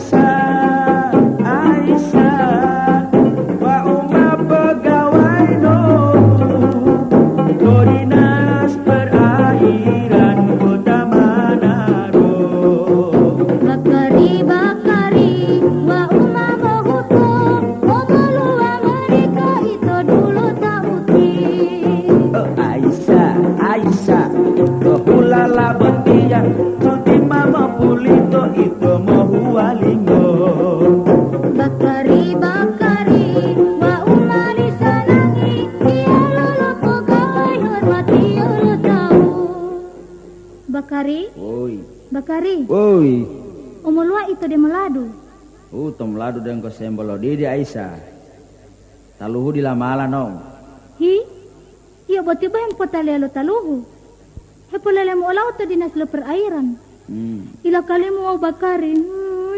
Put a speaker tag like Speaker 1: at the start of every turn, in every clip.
Speaker 1: Aisyah, Aisyah, wa umma pegawai no, do dinas perairan kota Manado.
Speaker 2: Bakari, Bakari, wa umma mahukum, omolua mereka itu dulu tak uti.
Speaker 1: Aisyah, Aisyah, ulala betia, cuti mama pulito itu mohualingo.
Speaker 2: Bakari, Bakari, wa umma disanangi, dia lolo pegawai hormati lo tahu. Bakari,
Speaker 1: Oi,
Speaker 2: Bakari,
Speaker 1: oi,
Speaker 2: omolua itu de meladu.
Speaker 1: tom ladu dan ko sembolo di Aisyah. Taluhu di lamala no.
Speaker 2: Hi, iya boti ba yang potale lo taluhu. Hepolele mo olaw to dinas lo perairan. Ila kali mo Bakari,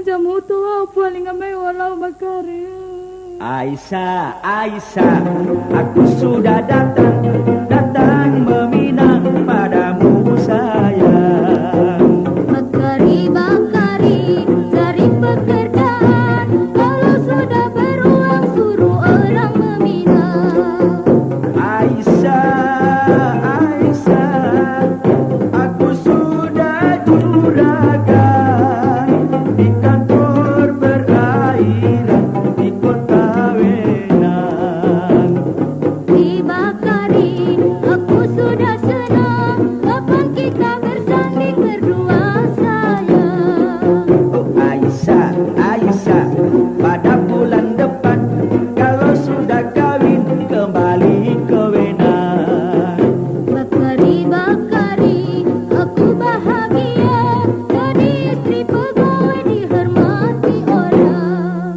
Speaker 2: jamu to paling amay olaw Bakari.
Speaker 1: Aisyah, Aisyah, aku sudah datang, datang meminang padamu sayang.
Speaker 2: Bakari, Bakari, cari pekerjaan. Kalau sudah beruang suruh orang meminang.
Speaker 1: Aisyah, Aisyah, aku sudah juragan di kantor perairan di kota Wenang.
Speaker 2: Di Bakari, aku sudah senang. Kapan kita bersanding berdua sayang.
Speaker 1: Aisyah, Aisyah, pada bulan depan kalau sudah kawin kembali ke Wenang.
Speaker 2: Bakari, Bakari, aku bahagia jadi istri pegawai dihormati orang.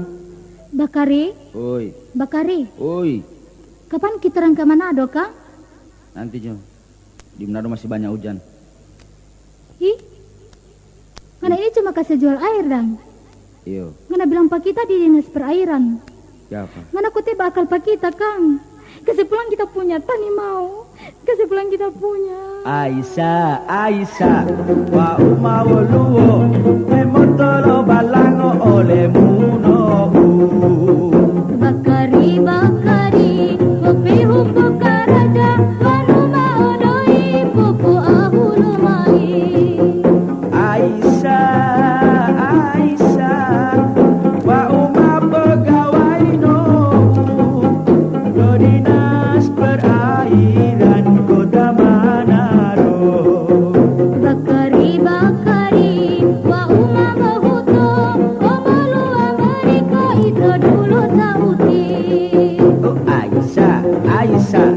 Speaker 2: Bakari,
Speaker 1: Oi,
Speaker 2: Bakari,
Speaker 1: oi,
Speaker 2: kapan kita orang ke Manado, Kang?
Speaker 1: nanti Jo, di Manado masih banyak hujan.
Speaker 2: Ih, ngana ini cuma kasih jual air, Dang.
Speaker 1: Iyo,
Speaker 2: Ngana bilang pak kita di dinas perairan.
Speaker 1: siapa?
Speaker 2: Ngana kutip bakal pak kita, Kang. Kasih pulang kita punya tani mau. Kasih pulang kita punya.
Speaker 1: Aisyah, Aisyah, wa umawoluo, memotolo balango ole muno.
Speaker 2: Bakari, Bakari, kopi hupu karaja, wanu maodoi pupu ahulu mai.
Speaker 1: Aisyah, Aisyah, wa umma pegawai no, do dinas perairan kota Manado.
Speaker 2: Bakari, Bakari, wa umma mahutum, omalua mereka itu dulu tak uti.
Speaker 1: Aisyah, Aisyah,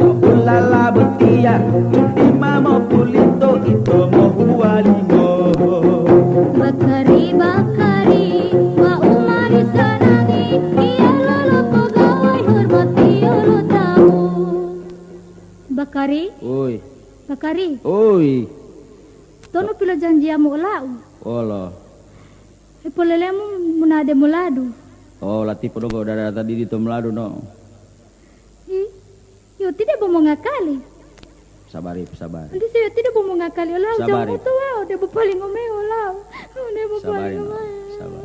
Speaker 1: ulala betia, cuti mama pulito itu mohualingo.
Speaker 2: Bakari, Bakari, wa umma disanangi, dia lolo pegawai hormati lo tahu. Bakari,
Speaker 1: Oi,
Speaker 2: Bakari,
Speaker 1: oi,
Speaker 2: tono pila janjiamu olau.
Speaker 1: olo.
Speaker 2: Epolelemu munade muladu.
Speaker 1: Oh, latih podogo dari tadi di Tomlado no.
Speaker 2: Yo tidak mau ngakali.
Speaker 1: Sabar, sabar.
Speaker 2: Nanti saya tidak mau ngakali olau.
Speaker 1: Sabar,
Speaker 2: Jamu tu wow, dia paling ngomel olau. Dia
Speaker 1: Sabar,
Speaker 2: paling ngomel.
Speaker 1: sabar.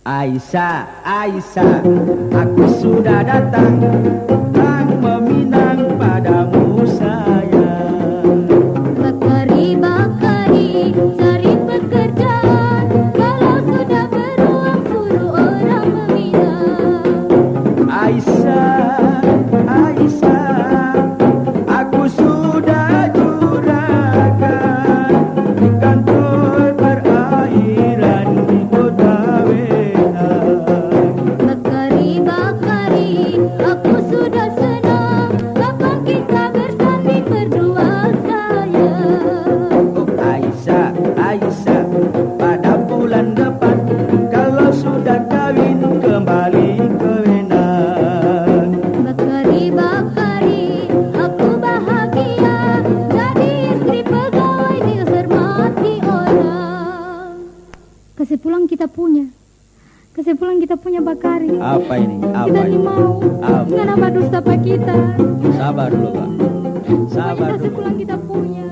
Speaker 1: Aisyah, Aisyah, aku sudah datang, datang meminang padamu sayang.
Speaker 2: Bakari, Bakari, cari pekerjaan. Kalau sudah beruang suruh orang meminang.
Speaker 1: Aisyah, Aisyah, aku sudah juragan di kantor perairan di kota Wenang.
Speaker 2: Bakari, Bakari, aku sudah senang. Kapan kita bersanding berdua sayang.
Speaker 1: Aisyah, Aisyah, pada bulan depan kalau sudah kawin kembali ke Wenang.
Speaker 2: Bakari, Bakari, aku bahagia jadi istri pegawai dihormati orang. Kasih pulang kita punya. Kasih pulang kita punya Bakari.
Speaker 1: Apa ini?
Speaker 2: Kita
Speaker 1: Apa
Speaker 2: ni
Speaker 1: ini?
Speaker 2: mau.
Speaker 1: Apa?
Speaker 2: Nggak nambah dusta pak kita.
Speaker 1: Sabar dulu, Pak. Sabar
Speaker 2: Kasih
Speaker 1: dulu.
Speaker 2: pulang kita punya.